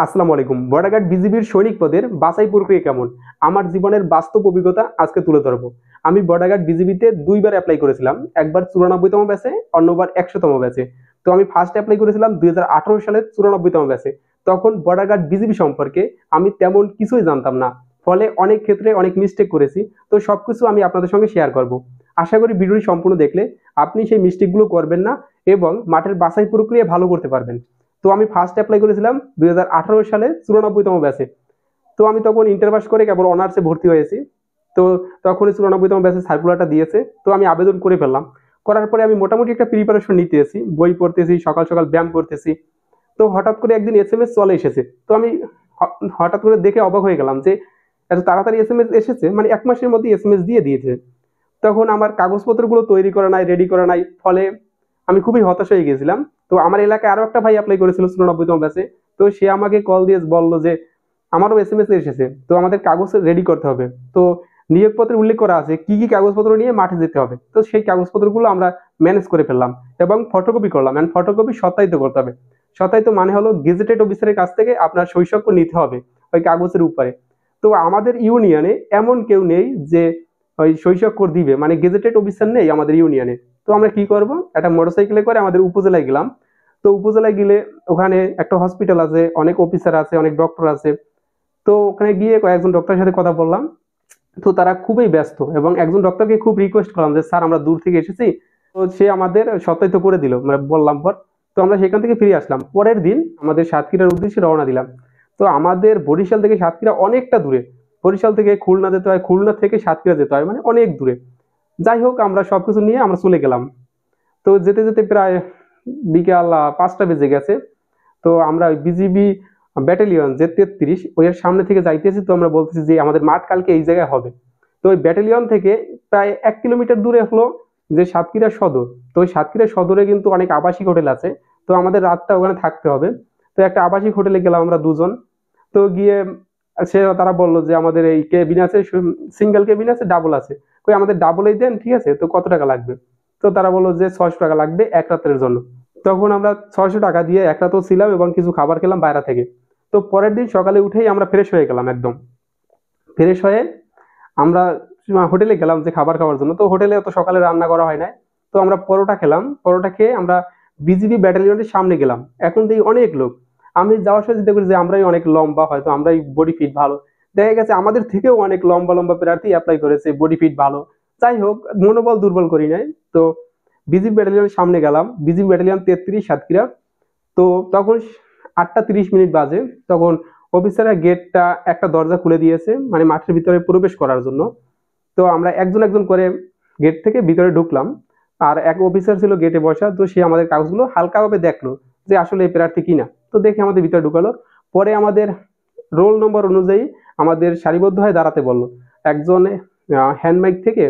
আসসালামু আলাইকুম। Border guard বিজিবির সৈনিক পদের বাছাই প্রক্রিয়া কেমন? আমার জীবনের বাস্তব অভিজ্ঞতা আজকে তুলে ধরবো। আমি বর্ডার গার্ড বিজিবিতে ২ বার এপ্লাই করেছিলাম। একবার ৯৪তম ব্যাচে, অন্যবার ১০০তম ব্যাচে। তো আমি ফার্স্ট এপ্লাই করেছিলাম ২০১৮ সালের ৯৪তম ব্যাচে। তখন বর্ডার গার্ড বিজিবি সম্পর্কে আমি তেমন কিছুই জানতাম না। ফলে অনেক ক্ষেত্রে অনেক মিস্টেক করেছি। তো সবকিছু আমি আপনাদের সঙ্গে শেয়ার করব। আশা করি ভিডিওটি সম্পূর্ণ দেখলে আপনি সেই মিস্টেকগুলো করবেন না এবং মাঠের বাছাই প্রক্রিয়া ভালো করতে পারবেন। তো আমি ফার্স্ট এপ্লাই করেছিলাম ২০১৮ সালে ৯৪তম ব্যাচে। তো আমি তখন ইন্টার পাস করে কেবল অনার্সে ভর্তি হয়েছি। তো তখনই ৯৪তম ব্যাচের সার্কুলারটা দিয়েছে। তো আমি আবেদন করে ফেললাম। করার পরে আমি মোটামুটি একটা প্রিপারেশন নিতেছি। বই পড়তেছি, সকাল, সকাল ব্যায়াম করতেছি। তো হঠাৎ করে একদিন এসএমএস চলে এসেছে। তো আমি হঠাৎ করে দেখে অবাক হয়ে গেলাম যে এত তাড়াতাড়ি এসএমএস এসেছে। মানে ১ মাসের মধ্যেই এসএমএস দিয়ে দিয়েছে। তখন আমার কাগজপত্রগুলো তৈরি করা নাই, রেডি করা নাই। ফলে আমি খুবই হতাশ হয়ে গেছিলাম। তো আমার এলাকায় আরো একটা ভাই এপ্লাই করেছিল ৯৪তম ব্যাচে। তো সে আমাকে কল দিয়ে বলল যে আমারও এসএমএস এসেছে। তো আমাদের কাগজ রেডি করতে হবে। তো নিয়োগপত্রে উল্লেখ করা আছে কি, কি কাগজপত্র নিয়ে মাঠে যেতে হবে। তো সেই কাগজপত্রগুলো আমরা ম্যানেজ করে ফেললাম এবং ফটোকপি করলাম। এন্ড ফটোকপি সত্যায়িত করতে হবে। সত্যায়িত মানে হলো গেজেটেড অফিসারের কাছ থেকে আপনার সই-স্বাক্ষর নিতে হবে ওই কাগজের উপরে। তো আমাদের ইউনিয়নে এমন কেউ নেই যে ওই সই-স্বাক্ষর দিবে। মানে গেজেটেড অফিসার নেই আমাদের ইউনিয়নে। তো আমরা কি করব? একটা মোটরসাইকেলে করে আমাদের উপজেলায় গেলাম। তো উপজেলায় গেলে ওখানে একটা হসপিটাল আছে, অনেক অফিসার আছে, অনেক ডক্টর আছে। তো ওখানে গিয়ে কয়েকজন ডক্টরের সাথে কথা বললাম। তো তারা খুবই ব্যস্ত এবং একজন ডক্টরকে খুব রিকোয়েস্ট করলাম যে স্যার আমরা দূর থেকে এসেছি। তো সে আমাদের সত্যায়িত করে দিল। মানে বললাম পর। তো আমরা সেখান থেকে ফিরে আসলাম। পরের দিন আমাদের সাতক্ষীরার উদ্দেশ্যে রওনা দিলাম। তো আমাদের বরিশাল থেকে সাতক্ষীরা অনেকটা দূরে। বরিশাল থেকে খুলনা যেতে হয়, খুলনা থেকে সাতক্ষীরা যেতে হয়, মানে অনেক দূরে। যাই হোক আমরা সবকিছু নিয়ে আমরা চলে গেলাম। তো যেতে, যেতে প্রায় বিকাল ৫টা বেজে গেছে। তো আমরা বিজিবি ব্যাটালিয়ন যে ৩৩ এর সামনে থেকে যাইতেছি। তো আমরা বলতেছি যে আমাদের মাঠ কালকে এই জায়গায় হবে। তো ওই ব্যাটালিয়ন থেকে প্রায় ১ কিলোমিটার দূরে হলো যে সাতক্ষীরা সদর। তো ওই সাতক্ষীরা সদরে কিন্তু অনেক আবাসিক হোটেল আছে। তো আমাদের রাতটা ওখানে থাকতে হবে। তো একটা আবাসিক হোটেলে গেলাম আমরা ২ জন। তো গিয়ে তারা বলল যে আমাদের এই কেবিন আছে, সিঙ্গেল কেবিন আছে, ডাবল আছে। কই আমাদের ডাবলই দেন, ঠিক আছে? তো কত টাকা লাগবে? তো তারা বলল যে ৬০০ টাকা লাগবে ১ রাতের জন্য। তখন আমরা ৬০০ টাকা দিয়ে ১ রাতও ছিলাম এবং কিছু খাবার খেলাম বাইরে থেকে। তো পরের দিন সকালে উঠেই আমরা ফ্রেশ হয়ে গেলাম একদম। ফ্রেশ হয়ে আমরা হোটেলে গেলাম যে খাবার খাওয়ার জন্য। তো হোটেলে অত সকালে রান্না করা হয় নাই। তো আমরা পরোটা খেলাম। পরোটা খেয়ে আমরা বিজিবি ব্যাটালিয়নের সামনে গেলাম। এখন দেখি অনেক লোক। আমি যাওয়ার সময় চিন্তা করি যে আমরাই অনেক লম্বা, হয়তো আমরাই বডি ফিট ভালো। দেখা গেছে আমাদের থেকেও অনেক লম্বা, লম্বা প্রার্থী এপ্লাই করেছে, বডি ফিট ভালো। যাই হোক মনোবল দুর্বল করি নাই। তো বিজিবি ব্যাটালিয়নের সামনে গেলাম। BGB battalion ৩৩ Satkhira. তো তখন ৮টা ৩০ বাজে। তখন অফিসাররা গেটটা একটা দরজা খুলে দিয়েছে মানে মাঠের ভিতরে প্রবেশ করার জন্য। তো আমরা একজন, একজন করে গেট থেকে ভিতরে ঢুকলাম। আর এক অফিসার ছিল গেটে বসা। তো সে আমাদের কাগজগুলো হালকাভাবে দেখলো যে আসলে এই প্রার্থী কিনা। তো দেখে আমাদের ভিতরে ঢুকালো। পরে আমাদের রোল নম্বর অনুযায়ী আমাদের সারিবদ্ধ হয়ে দাঁড়াতে বলল। একজন হ্যান্ড মাইক থেকে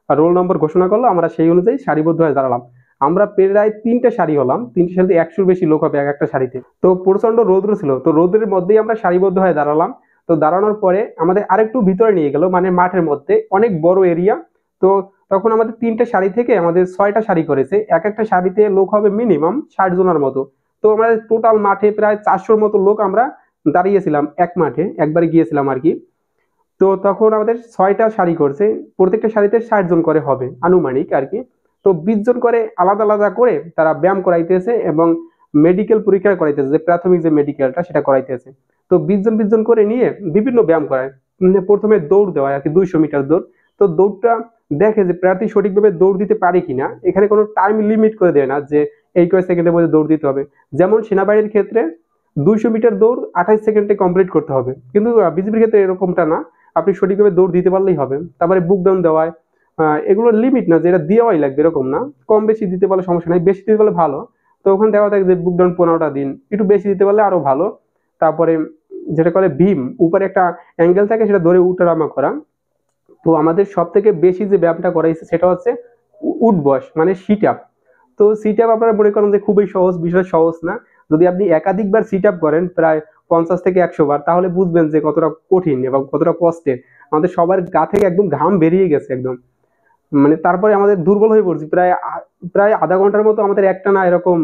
রোল নম্বর ঘোষণা করলো। আমরা সেই অনুযায়ী সারিবদ্ধ হয়ে দাঁড়ালাম। আমরা প্রায় ৩টে সারি হলাম। ৩টে সারিতে ১০০-র বেশি লোক হবে এক একটা সারিতে। তো প্রচন্ড রৌদ্র ছিল। তো রৌদ্রের মধ্যেই আমরা সারিবদ্ধ হয়ে দাঁড়ালাম। তো দাঁড়ানোর পরে আমাদের আরেকটু ভিতরে নিয়ে গেল মানে মাঠের মধ্যে অনেক বড় এরিয়া। তো তখন আমাদের ৩টে সারি থেকে আমাদের ৬টা সারি করেছে। এক একটা সারিতে লোক হবে মিনিমাম ৬০ জনের মতো। তো আমরা টোটাল মাঠে প্রায় ৪০০-র মতো লোক আমরা দাঁড়িয়েছিলাম এক মাঠে। একবারে গিয়েছিলাম আরকি। তো তখন আমাদের ৬টা সারি করছে। প্রত্যেকটা সারিতে ৬০ জন করে হবে আনুমানিক আরকি। তো ২০ জন করে আলাদা, আলাদা করে তারা ব্যায়াম করাইতেছে এবং মেডিকেল পরীক্ষা করাইতেছে, যে প্রাথমিক যে মেডিকেলটা সেটা করাইতেছে। তো ২০ জন ২০ জন করে নিয়ে বিভিন্ন ব্যায়াম করায়। ১ম এ দৌড় দেওয়ায় আরকি ২০০ মিটার দৌড়। তো দৌড়টা দেখে যে প্রার্থী সঠিকভাবে দৌড় দিতে পারে কিনা। এখানে কোনো টাইম লিমিট করে দেয় না যে এই কয় সেকেন্ডের মধ্যে দৌড় দিতে হবে। যেমন সেনাবাহিনীর ক্ষেত্রে ২০০ মিটার দৌড় ২৮ সেকেন্ডে কমপ্লিট করতে হবে। কিন্তু বিজিবির ক্ষেত্রে এরকমটা না। আপনি সঠিকভাবে দৌড় দিতে পারলেই হবে। তারপরে বুক ডাউন দেওয়ায় এগুলোর লিমিট না যে এটা দেওয়াই লাগবে এরকম না। কম বেশি দিতে পারলে সমস্যা নাই। বেশি দিতে পারলে ভালো। তো ওখানে দেওয়া থাকে যে বুক ডাউন ১৫টা দিন। একটু বেশি দিতে পারলে আরো ভালো। তারপরে যেটা করে ভীম, উপরে একটা অ্যাঙ্গেল থাকে সেটা ধরে উঠানামা করা। তো আমাদের সবথেকে বেশি যে ব্যায়ামটা করাইছে সেটা হচ্ছে উঠ বস মানে সিট আপ। তো সিট আপ আপনারা মনে করেন যে খুবই সহজ, বিষয় সহজ না। যদি আপনি একাধিকবার সিট আপ করেন প্রায় ৫০ থেকে ১০০ বার তাহলে বুঝবেন যে কতটা কঠিন এবং কতটা কষ্টের। আমাদের সবার গা থেকে একদম ঘাম বেরিয়ে গেছে একদম। মানে তারপরে আমাদের দুর্বল হয়ে পড়ছি। প্রায় আধা ঘন্টার মতো আমাদের একটানা এরকম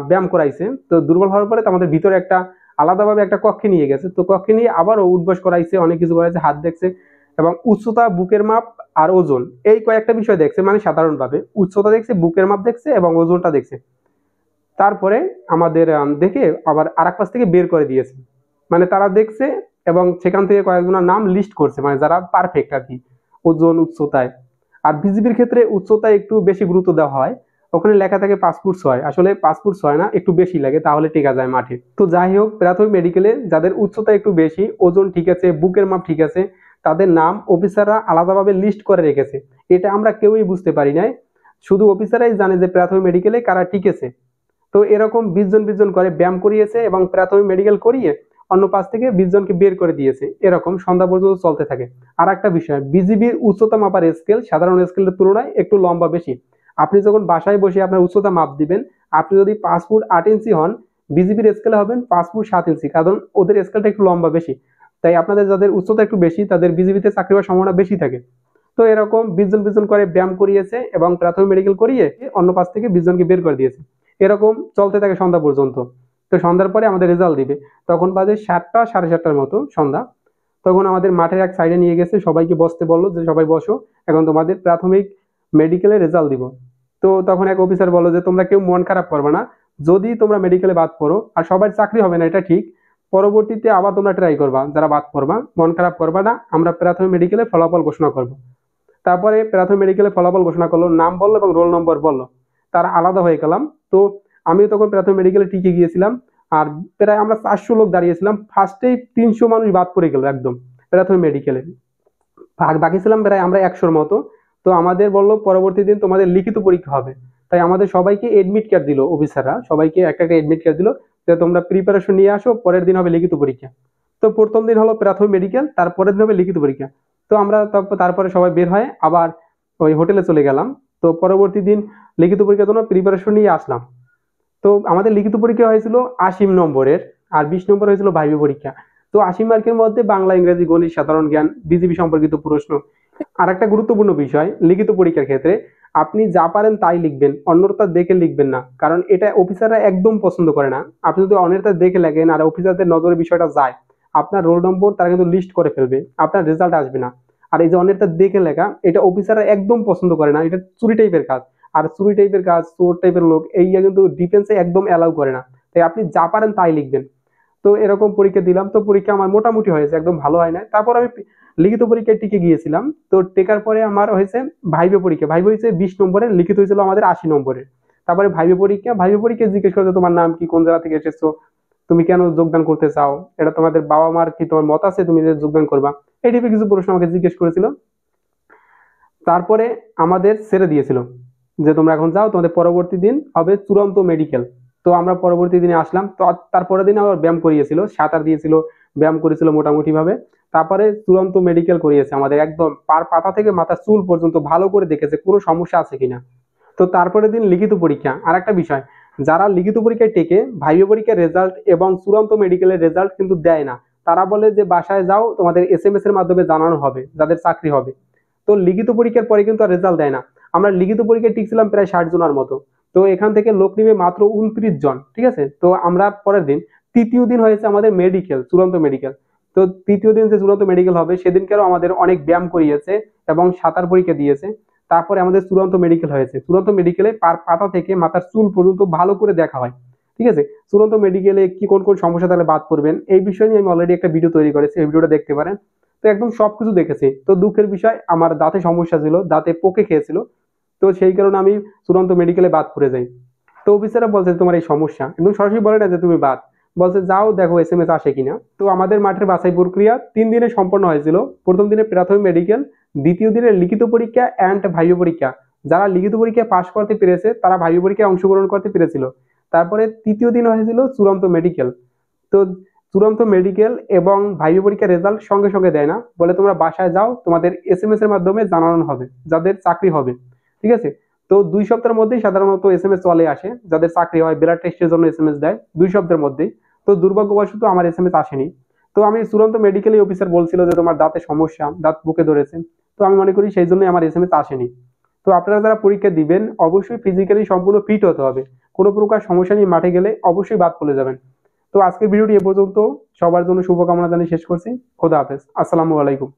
ব্যায়াম করাইছে। তো দুর্বল হওয়ার পরে তো আমাদের ভিতরে একটা আলাদাভাবে একটা কক্ষে নিয়ে গেছে। তো কক্ষে নিয়ে আবারও উঠবস করাইছে, অনেক কিছু করাইছে, হাত দেখছে এবং উচ্চতা, বুকের মাপ আর ওজন, এই কয়েকটা বিষয় দেখছে। মানে সাধারণভাবে উচ্চতা দেখছে, বুকের মাপ দেখছে এবং ওজনটা দেখছে। তারপরে আমাদের দেখে আবার আরেক পাশ থেকে বের করে দিয়েছে। মানে তারা দেখছে এবং সেখান থেকে কয়েকজনের নাম লিস্ট করছে, মানে যারা পারফেক্ট আর কি ওজন, উচ্চতায়। আর বিজিবির ক্ষেত্রে উচ্চতায় একটু বেশি গুরুত্ব দেওয়া হয়। ওখানে লেখা থাকে 5 ফুট 6, আসলে 5 ফুট 6 না, একটু বেশি লাগে, তাহলে টেকা যায় মাঠে। তো যাই হোক, প্রাথমিক মেডিকেলে যাদের উচ্চতা একটু বেশি, ওজন ঠিক আছে, বুকের মাপ ঠিক আছে, তাদের নাম অফিসাররা আলাদাভাবে লিস্ট করে রেখেছে। এটা আমরা কেউই বুঝতে পারি নাই, শুধু অফিসাররাই জানে যে প্রাথমিক মেডিকেলে কারা টিকেছে। তো এরকম 20 জন করে ব্যায়াম করিয়েছে এবং প্রাথমিক মেডিকেল করিয়ে অন্য পাশ থেকে 20 জনকে বের করে দিয়েছে। এরকম সন্ধ্যা পর্যন্ত চলতে থাকে। আর একটা বিষয়, বিজিবির উচ্চতা মাপার স্কেল সাধারণ স্কেলের তুলনায় একটু লম্বা বেশি। আপনি যখন বাসায় বসে আপনার উচ্চতা মাপ দিবেন, আপনি যদি 5 ফুট 8 ইঞ্চি হন, বিজিবির স্কেলে হবেন 5 ফুট 7 ইঞ্চি, কারণ ওদের স্কেলটা একটু লম্বা বেশি। তাই আপনাদের যাদের উচ্চতা একটু বেশি, তাদের বিজিবিতে চাকরি হওয়ার সম্ভাবনা বেশি থাকে। তো এরকম 20 জন করে ব্যায়াম করিয়েছে এবং প্রাথমিক মেডিকেল করিয়ে অন্য পাশ থেকে 20 জনকে বের করে দিয়েছে। এরকম চলতে থাকে সন্ধ্যা পর্যন্ত। তো সন্ধ্যার পরে আমাদের রেজাল্ট দিবে। তখন বাজে 7টা, 7:30টার মতো সন্ধ্যা। তখন আমাদের মাঠের এক সাইডে নিয়ে গেছে, সবাইকে বসতে বললো যে সবাই বসো, এখন তোমাদের প্রাথমিক মেডিকেলের রেজাল্ট দিব। তো তখন এক অফিসার বললো যে তোমরা কেউ মন খারাপ করবে না, যদি তোমরা মেডিকেলে বাদ পড়ো, আর সবার চাকরি হবে না এটা ঠিক, পরবর্তীতে আবার তোমরা ট্রাই করবা, যারা বাদ পড়বা মন খারাপ করবা না, আমরা প্রাথমিক মেডিকেলে ফলাফল ঘোষণা করবো। তারপরে প্রাথমিক মেডিকেলে ফলাফল ঘোষণা করলো, নাম বললো এবং রোল নম্বর বললো। তারা আলাদা হয়ে গেলাম। তো আমি তখন প্রাথমিক মেডিকেলে টিকে গিয়েছিলাম। আর প্রায় আমরা 400 লোক দাঁড়িয়েছিলাম, ফার্স্টেই 300 মানুষ বাদ পড়ে গেল একদম প্রাথমিক মেডিকেলে। বাকি ছিলাম প্রায় আমরা 100-র মতো। তো আমাদের বললো পরবর্তী দিন তোমাদের লিখিত পরীক্ষা হবে। তাই আমাদের সবাইকে এডমিট কার্ড দিল, অফিসাররা সবাইকে একটা একটা এডমিট কার্ড দিল যে তোমরা প্রিপারেশন নিয়ে আসো, পরের দিন হবে লিখিত পরীক্ষা। তো প্রথম দিন হলো প্রাথমিক মেডিকেল, তারপরের দিন হবে লিখিত পরীক্ষা। তো আমরা তারপরে সবাই বের হয়ে আবার ওই হোটেলে চলে গেলাম। তো পরবর্তী দিন লিখিত পরীক্ষার জন্য প্রিপারেশন নিয়ে আসলাম। তো আমাদের লিখিত পরীক্ষা হয়েছিল 80 নম্বরের, আর 20 নম্বর হয়েছিল ভাইভা পরীক্ষা। তো 80 মার্কের মধ্যে বাংলা, ইংরেজি, গণিত, সাধারণ জ্ঞান, বিজিবি সম্পর্কিত প্রশ্ন। আর একটা গুরুত্বপূর্ণ বিষয় লিখিত পরীক্ষার ক্ষেত্রে, আপনি যা পারেন তাই লিখবেন, অন্যটা দেখে লিখবেন না, কারণ এটা অফিসাররা একদম পছন্দ করে না। আপনি যদি অন্যটা দেখে লেখেন আর অফিসারদের নজরে বিষয়টা যায়, আপনার রোল নম্বর তারা কিন্তু লিস্ট করে ফেলবে, আপনার রেজাল্ট আসবে না। আর এই যে অন্যটা দেখে লেখা, এটা অফিসাররা একদম পছন্দ করে না, এটা চুরি টাইপের কাজ। আর চুরি টাইপের কাজ, চোর টাইপের লোক, এই কিন্তু ডিফেন্সে একদম অ্যালাউ করে না। তাই আপনি যা পারেন তাই লিখবেন। তো এরকম পরীক্ষা দিলাম। তো পরীক্ষা আমার মোটামুটি হয়েছে, একদম ভালো হয় না। তারপর আমি লিখিত পরীক্ষায় টিকে গিয়েছিলাম। তো টেকার পরে আমার হয়েছে ভাইভা পরীক্ষা। ভাইভা হয়েছে 20 নম্বরের, লিখিত হয়েছিল আমাদের 80 নম্বরের। তারপরে ভাইভা পরীক্ষা। ভাইভা পরীক্ষা জিজ্ঞেস করছে তোমার নাম কি, কোন জায়গা থেকে এসেছো, তুমি কেন যোগদান করতে চাও, এটা তোমাদের বাবা মার কি তোমার মত আছে তুমি যে যোগদান করবা, এই টাইপের কিছু প্রশ্ন আমাকে জিজ্ঞেস করেছিল। তারপরে আমাদের ছেড়ে দিয়েছিল যে তোমরা এখন যাও, তোমাদের পরবর্তী দিন হবে চূড়ান্ত মেডিকেল। তো আমরা পরবর্তী দিনে আসলাম। তো তারপরের দিন আবার ব্যায়াম করিয়েছিল, সাঁতার দিয়েছিল, ব্যায়াম করেছিল মোটামুটি ভাবে। তারপরে চূড়ান্ত মেডিকেল করিয়েছে আমাদের, একদম পার পাতা থেকে মাথার চুল পর্যন্ত ভালো করে দেখেছে কোনো সমস্যা আছে কিনা। তো তারপরের দিন লিখিত পরীক্ষা। আর একটা বিষয়, যারা লিখিত পরীক্ষায় টেকে ভাইভা পরীক্ষার রেজাল্ট এবং চূড়ান্ত মেডিকেলের রেজাল্ট কিন্তু দেয় না। তারা বলে যে বাসায় যাও, তোমাদের SMS এর মাধ্যমে জানানো হবে যাদের চাকরি হবে। তো লিখিত পরীক্ষার পরে কিন্তু আর রেজাল্ট দেয় না। আমরা লিখিত পরীক্ষায় টিকছিলাম প্রায় 60 জনের মতো। তো এখান থেকে লোক নিবে মাত্র 29 জন, ঠিক আছে। তো আমরা পরের দিন, তৃতীয় দিন হয়েছে আমাদের মেডিকেল, চূড়ান্ত মেডিকেল। তো তৃতীয় দিন যে চূড়ান্ত মেডিকেল হবে, সেদিনকেও আমাদের অনেক ব্যায়াম করিয়েছে এবং সাঁতার পরীক্ষা দিয়েছে। তারপরে আমাদের চূড়ান্ত মেডিকেল হয়েছে। চূড়ান্ত মেডিকেলে পার পাতা থেকে মাথার চুল পর্যন্ত ভালো করে দেখা হয়, ঠিক আছে। চূড়ান্ত মেডিকেলে কি কোন কোন সমস্যা তাহলে বাদ পড়বেন, এই বিষয় নিয়ে আমি অলরেডি একটা ভিডিও তৈরি করেছি, এই ভিডিওটা দেখতে পারেন। তো একদম সবকিছু দেখেছি। তো দুঃখের বিষয়, আমার দাঁতে সমস্যা ছিল, দাঁতে পোকে খেয়েছিল। তো সেই কারণে আমি চূড়ান্ত মেডিকেলে বাদ পড়ে যাই। তো অফিসাররা বলছে তোমার এই সমস্যা, একদম সরাসরি বলে না যে তুমি বাদ, বলছে যাও দেখো SMS আসে কিনা। তো আমাদের মাঠের বাছাই প্রক্রিয়া 3 দিনে সম্পন্ন হয়েছিল। প্রথম দিনে প্রাথমিক মেডিকেল, দ্বিতীয় দিনে লিখিত পরীক্ষা অ্যান্ড ভাইভা পরীক্ষা। যারা লিখিত পরীক্ষায় পাশ করতে পেরেছে তারা ভাইভা পরীক্ষায় অংশগ্রহণ করতে পেরেছিল। তারপরে তৃতীয় দিন হয়েছিল চূড়ান্ত মেডিকেল। তো চূড়ান্ত মেডিকেল এবং ভাইভা পরীক্ষার রেজাল্ট সঙ্গে সঙ্গে দেয় না, বলে তোমরা বাসায় যাও, তোমাদের SMS এর মাধ্যমে জানানো হবে যাদের চাকরি হবে, ঠিক আছে। তো 2 সপ্তাহের মধ্যেই সাধারণত SMS চলে আসে, যাদের চাকরি হয় ব্লাড টেস্টের জন্য SMS দেয় 2 সপ্তাহের মধ্যেই। তো দুর্ভাগ্যবশত আমার SMS আসেনি। তো আমি চূড়ান্ত মেডিকেল অফিসার বলছিল যে তোমার দাঁতে সমস্যা, দাঁত বুকে ধরেছে। তো আমি মনে করি সেই জন্যই আমার SMS আসেনি। তো আপনারা যারা পরীক্ষা দিবেন অবশ্যই ফিজিক্যালি সম্পূর্ণ ফিট হতে হবে। কোনো প্রকার সমস্যা নিয়ে মাঠে গেলে অবশ্যই বাদ পড়ে যাবেন। তো আজকের ভিডিওটি এ পর্যন্ত। সবার জন্য শুভকামনা জানিয়ে শেষ করছি। খোদা হাফেজ, আসসালামু আলাইকুম।